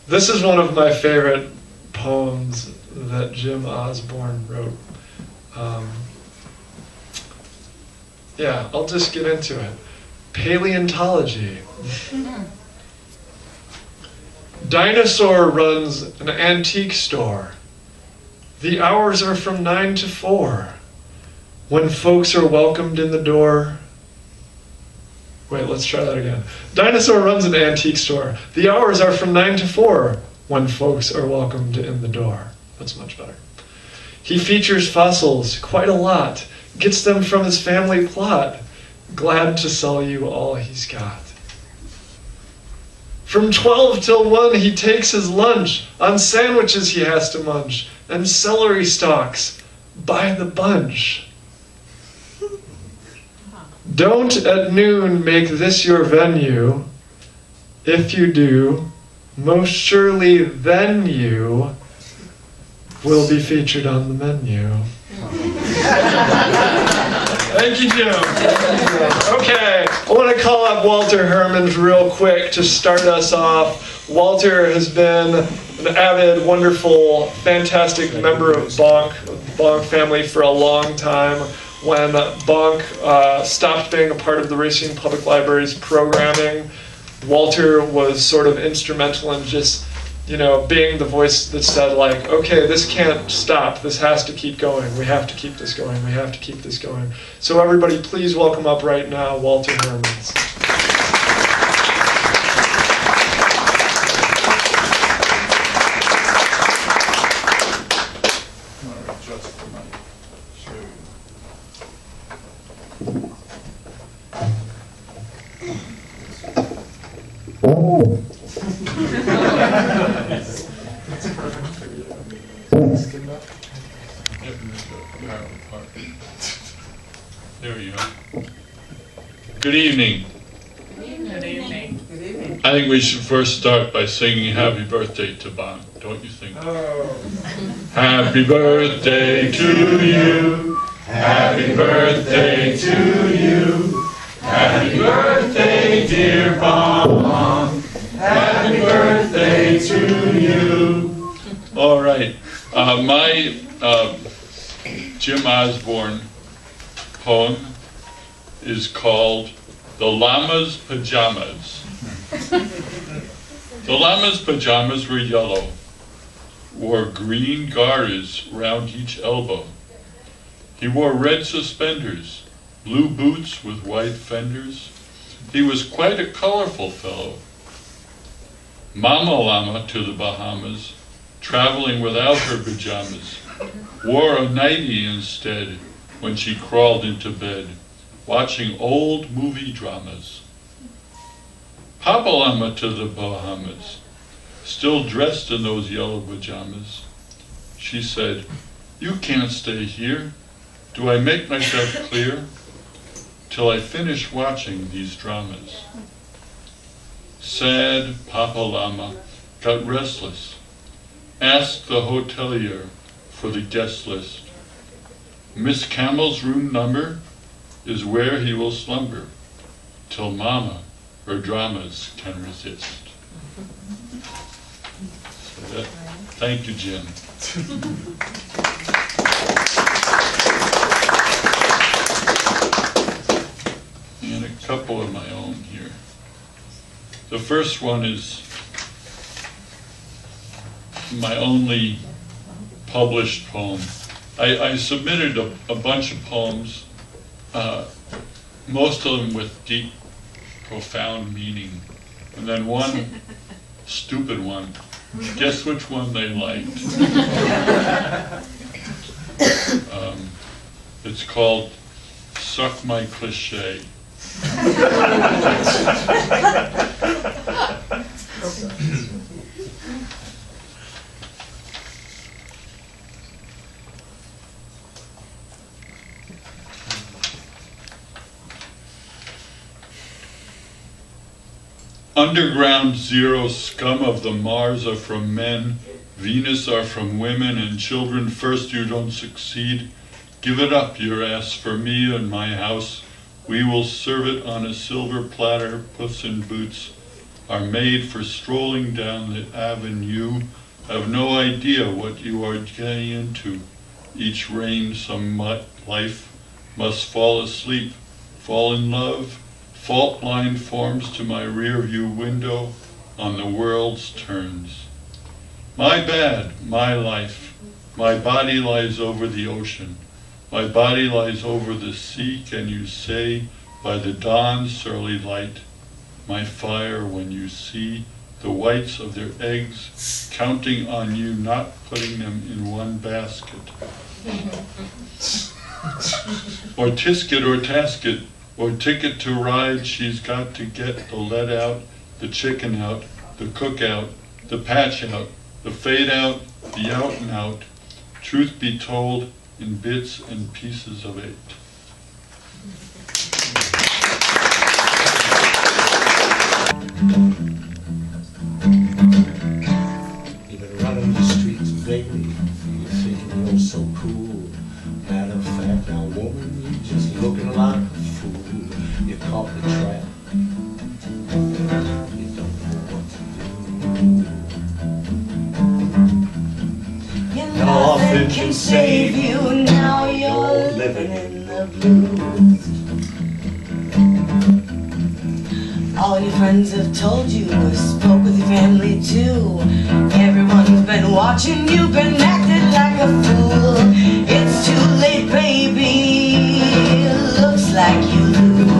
This is one of my favorite poems that Jim Osborne wrote. Yeah, I'll just get into it. Paleontology. Dinosaur runs an antique store. The hours are from 9 to 4. When folks are welcomed in the door. Wait, let's try that again. Dinosaur runs an antique store. The hours are from 9 to 4 when folks are welcomed in the door. That's much better. He features fossils quite a lot. Gets them from his family plot. Glad to sell you all he's got. From 12 till 1 he takes his lunch. On sandwiches he has to munch. And celery stalks by the bunch. Don't at noon make this your venue. If you do, most surely then you will be featured on the menu. Thank you, Jim. Okay, I want to call up Walter Hermans real quick to start us off. Walter has been an avid, wonderful, fantastic member of Bonk, the Bonk family for a long time. When Bonk stopped being a part of the Racine Public Library's programming, Walter was sort of instrumental in just, being the voice that said, like, okay, this can't stop. This has to keep going. We have to keep this going. We have to keep this going. So everybody, please welcome up right now Walter Hermans. There we go. Good evening. Good evening. Good evening. I think we should first start by singing Happy Birthday to Bonk, don't you think? Oh. Happy birthday to you. Happy birthday to you. Happy birthday, dear Bonk. Happy birthday to you. All right. My Jim Osborne poem is called The Llama's Pajamas. The llama's pajamas were yellow, wore green garters round each elbow. He wore red suspenders, blue boots with white fenders. He was quite a colorful fellow. Mama Llama to the Bahamas, traveling without her pajamas, wore a nightie instead when she crawled into bed, watching old movie dramas. Papa Llama to the Bahamas, still dressed in those yellow pajamas. She said, "You can't stay here. Do I make myself clear? Till I finish watching these dramas." Sad Papa Llama got restless, asked the hotelier for the guest list. Miss Camel's room number is where he will slumber till Mama her dramas can resist. So thank you, Jim. And a couple of my own here. The first one is my only published poem. I submitted a bunch of poems, most of them with deep, profound meaning, and then one stupid one. Guess which one they liked? It's called Suck My Cliche. Underground zero scum of the Mars are from men, Venus are from women, and children first you don't succeed. Give it up, your ass, for me and my house. We will serve it on a silver platter, Puss in Boots are made for strolling down the avenue. Have no idea what you are getting into. Each rain, some life must fall asleep, fall in love. Fault line forms to my rear view window on the world's turns. My bad, my life. My body lies over the ocean. My body lies over the sea, can you say, by the dawn's surly light. My fire when you see the whites of their eggs, counting on you not putting them in one basket. Or tisket or tasket, or ticket to ride, she's got to get the lead out, the chicken out, the cook out, the patch out, the fade out, the out and out. Truth be told, in bits and pieces of it. You've been running the streets daily, you're thinking you're so cool. Matter of fact, now woman, you're just looking like a fool. You caught the trap, you don't know what to do. Nothing can save you, now you're living in the blues. All your friends have told you, spoke with your family too. Everyone's been watching, you've been acting like a fool. It's too late, baby, looks like you lose.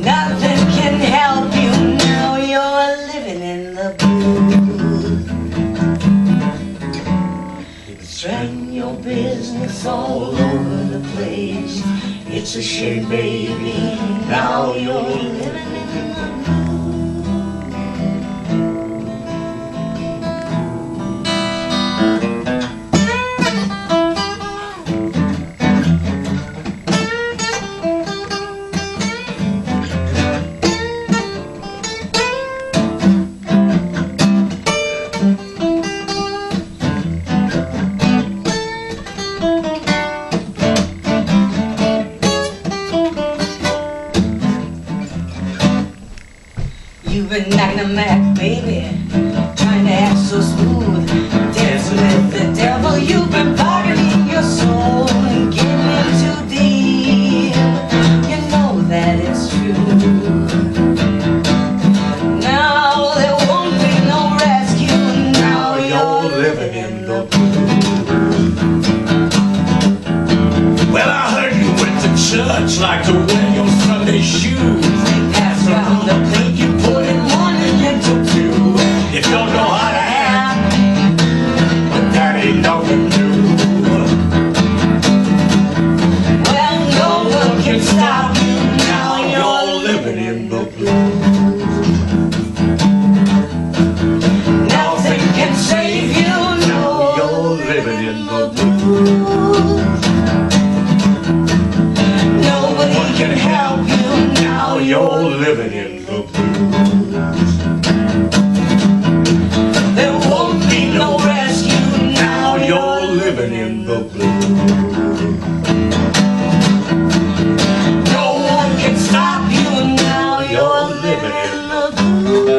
Nothing can help you, now you're living in the blues. You've been spreading your business all over the place. It's a shame, baby, now you're living in the You've been knocking them back, baby, trying to act so smooth, dancing with the devil. You've been bargaining your soul and getting in too deep. You know that it's true. Now there won't be no rescue. Now you're living in the blues. Well, I heard you went to church, like to wear your Sunday shoes. They passed around the plate, you put in one and then took two. You don't know how to act, but that ain't nothing new. Well, no one can stop you, now you're living in the blues. Nothing can save you, now you're living in the blues. Nobody can help you, now you're living in the blues. There won't be no rescue, now you're living in the blues. No one can stop you, now you're living in the blues.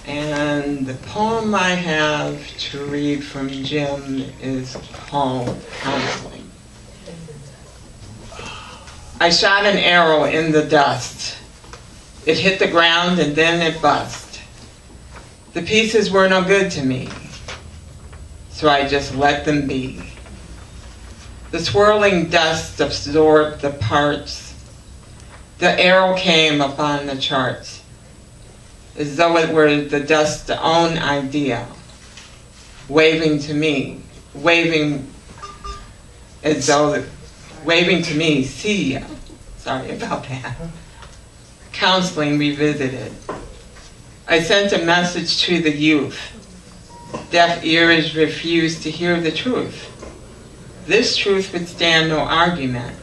And the poem I have to read from Jim is called Counseling. I shot an arrow in the dust. It hit the ground and then it bust. The pieces were no good to me, so I just let them be. The swirling dust absorbed the parts. The arrow came upon the charts, as though it were the dust's own idea, waving to me, waving to me, see ya. Sorry about that. Counseling revisited. I sent a message to the youth. Deaf ears refused to hear the truth. This truth would stand no argument,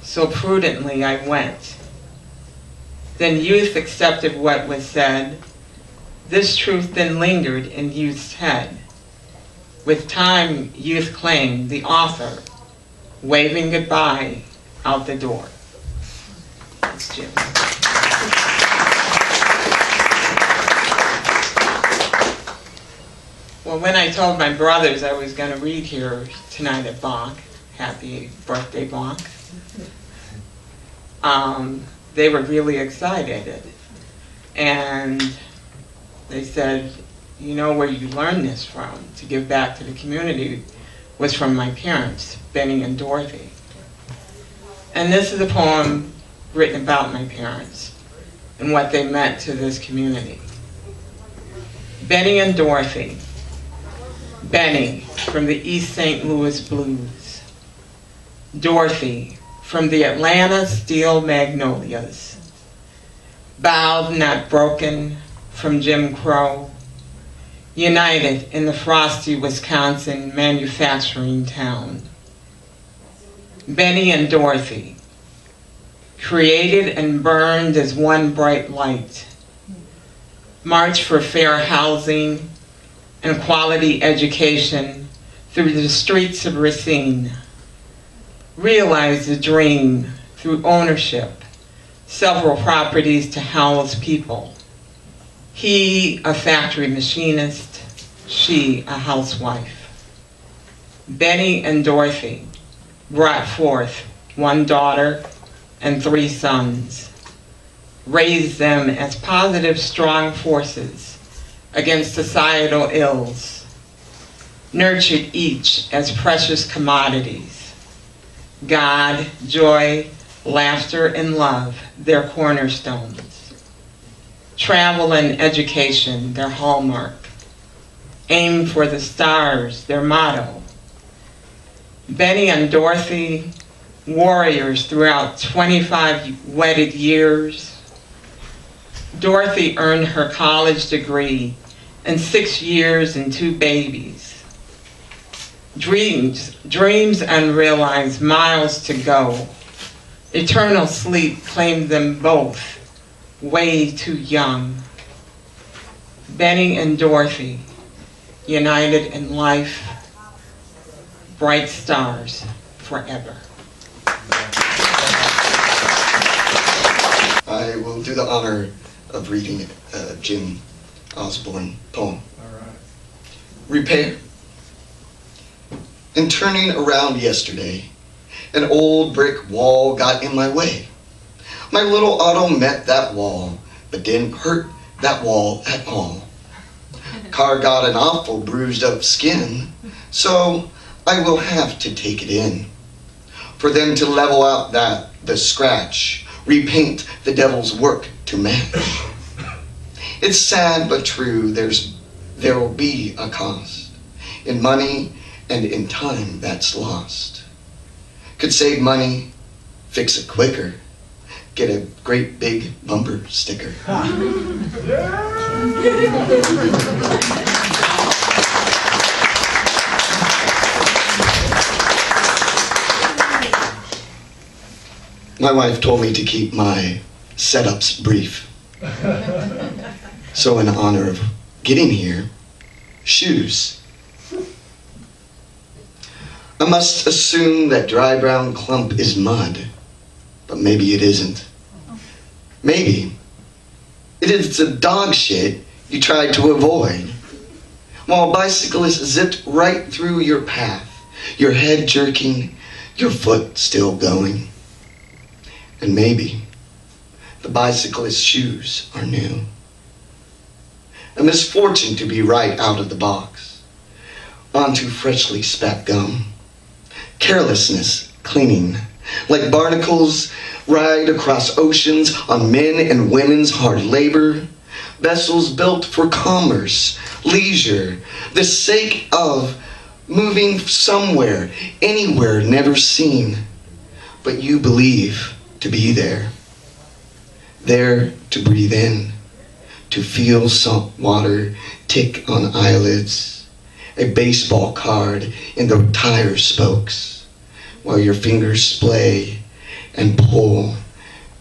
so prudently I went. Then youth accepted what was said. This truth then lingered in youth's head. with Time Youth Claim, the author, waving goodbye out the door. Thanks, Jim. Well, when I told my brothers I was going to read here tonight at Bonk, happy birthday, Bonk, they were really excited. And they said, you know where you learned this from, to give back to the community, was from my parents, Benny and Dorothy. And this is a poem written about my parents and what they meant to this community. Benny and Dorothy. Benny, from the East St. Louis Blues. Dorothy, from the Atlanta Steel Magnolias. Bowed, not broken, from Jim Crow. United in the frosty Wisconsin manufacturing town. Benny and Dorothy, created and burned as one bright light. March for fair housing and quality education through the streets of Racine. Realize the dream through ownership, several properties to house people. He, a factory machinist, she, a housewife. Benny and Dorothy brought forth one daughter and 3 sons, raised them as positive, strong forces against societal ills, nurtured each as precious commodities. God, joy, laughter, and love, their cornerstones. Travel and education, their hallmark. Aim for the stars, their motto. Benny and Dorothy, warriors throughout 25 wedded years. Dorothy earned her college degree in 6 years and 2 babies. Dreams unrealized, miles to go. Eternal sleep claimed them both, way too young. Benny and Dorothy, united in life, bright stars forever. I will do the honor of reading Jim Osborne poem. All right. Repair. In turning around yesterday, an old brick wall got in my way. My little auto met that wall, but didn't hurt that wall at all. Car got an awful bruised up skin, so I will have to take it in. For them to level out the scratch, repaint the devil's work to match. It's sad but true, there will be a cost in money and in time that's lost. Could save money, fix it quicker, get a great big bumper sticker. My wife told me to keep my setups brief. So in honor of getting here, shoes. I must assume that dry brown clump is mud, but maybe it isn't. Maybe it is the dog shit you tried to avoid, while a bicyclist zipped right through your path, your head jerking, your foot still going. And maybe the bicyclist's shoes are new. A misfortune to be right out of the box, onto freshly spat gum. Carelessness cleaning, like barnacles ride across oceans on men and women's hard labor, vessels built for commerce, leisure, the sake of moving somewhere, anywhere never seen, but you believe to be there to breathe in, to feel salt water tick on eyelids, a baseball card in the tire spokes, while your fingers splay and pull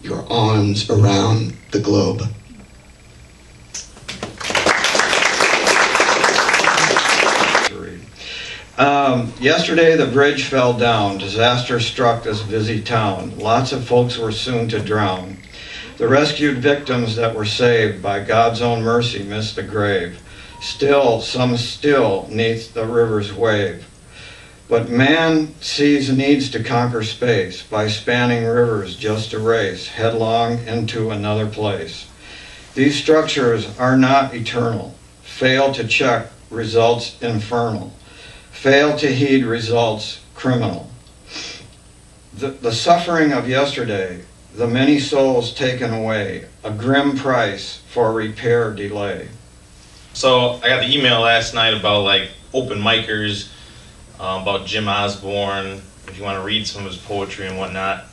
your arms around the globe. Yesterday the bridge fell down. Disaster struck this busy town. Lots of folks were soon to drown. The rescued victims that were saved by God's own mercy missed the grave. Still, some still neath the river's wave. But man needs to conquer space by spanning rivers just a race headlong into another place. These structures are not eternal. Fail to check results infernal. Fail to heed results criminal. The suffering of yesterday, the many souls taken away, a grim price for repair delay. So I got the email last night about like open micers, about Jim Osborne, if you want to read some of his poetry and whatnot.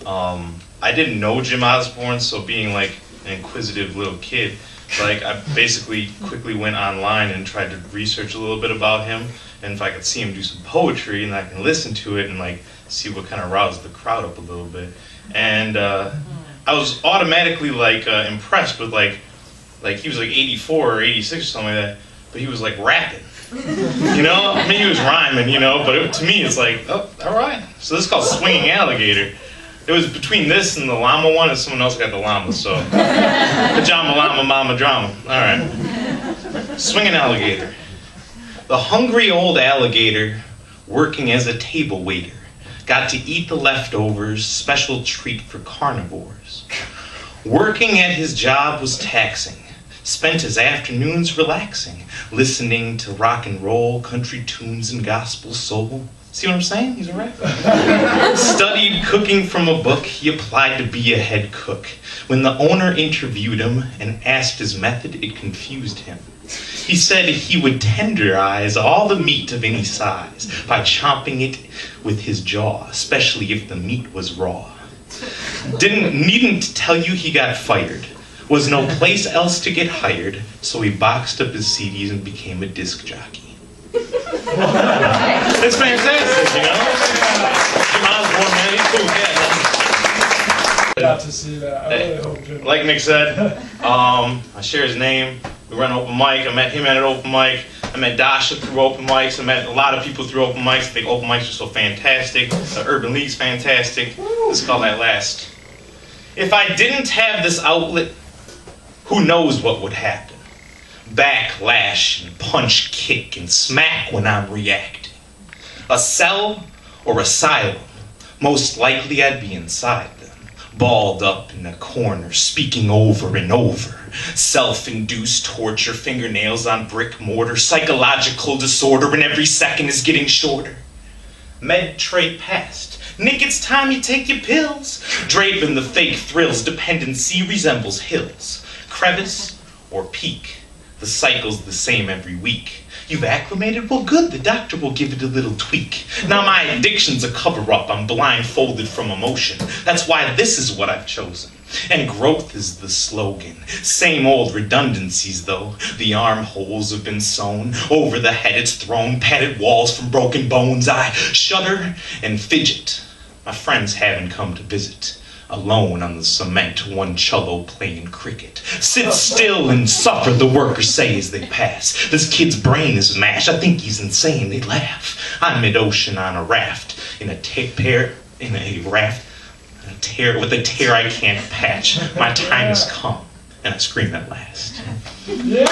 I didn't know Jim Osborne, so being like an inquisitive little kid, like I basically quickly went online and tried to research a little bit about him, and if I could see him do some poetry and I can listen to it and like see what kind of roused the crowd up a little bit. And I was automatically like impressed with like he was like 84 or 86 or something like that, but he was like rapping. You know, I mean he was rhyming, you know, but to me it's like, oh, all right. So this is called Swinging Alligator. It was between this and the llama one, and someone else got the llama, so. Pajama, llama, mama, drama. All right. Swinging Alligator. The hungry old alligator, working as a table waiter, got to eat the leftovers, special treat for carnivores. Working at his job was taxing. Spent his afternoons relaxing, listening to rock and roll, country tunes, and gospel soul. See what I'm saying? He's a rapper. Studied cooking from a book. He applied to be a head cook. When the owner interviewed him and asked his method, it confused him. He said he would tenderize all the meat of any size by chomping it with his jaw, especially if the meat was raw. Needn't to tell you he got fired. Was no place else to get hired, so he boxed up his CDs and became a disc jockey. It's fantastic, you know? Jim Osborne, man, he's cool cat, man. Got to see that. I really hope Jim. Like Nick said, I share his name. We run open mic. I met him at an open mic. I met Dasha through open mics. I met a lot of people through open mics. I think open mics are so fantastic. The Urban League's fantastic. Let's call that last. If I didn't have this outlet, who knows what would happen? Backlash and punch, kick, and smack when I'm reacting. A cell or asylum, most likely I'd be inside them, balled up in a corner, speaking over and over. Self-induced torture, fingernails on brick mortar, psychological disorder, and every second is getting shorter. Med tray passed. Nick, it's time you take your pills. Draping the fake thrills, dependency resembles hills. Crevice or peak. The cycle's the same every week. You've acclimated? Well, good. The doctor will give it a little tweak. Now my addiction's a cover-up. I'm blindfolded from emotion. That's why this is what I've chosen. And growth is the slogan. Same old redundancies, though. The armholes have been sewn. Over the head it's thrown. Padded walls from broken bones. I shudder and fidget. My friends haven't come to visit. Alone on the cement, one cello playing cricket. Sit still and suffer, the workers say as they pass. This kid's brain is mashed, I think he's insane, they laugh. I'm mid-ocean on a raft, with a tear I can't patch. My time has come, and I scream at last. Yeah!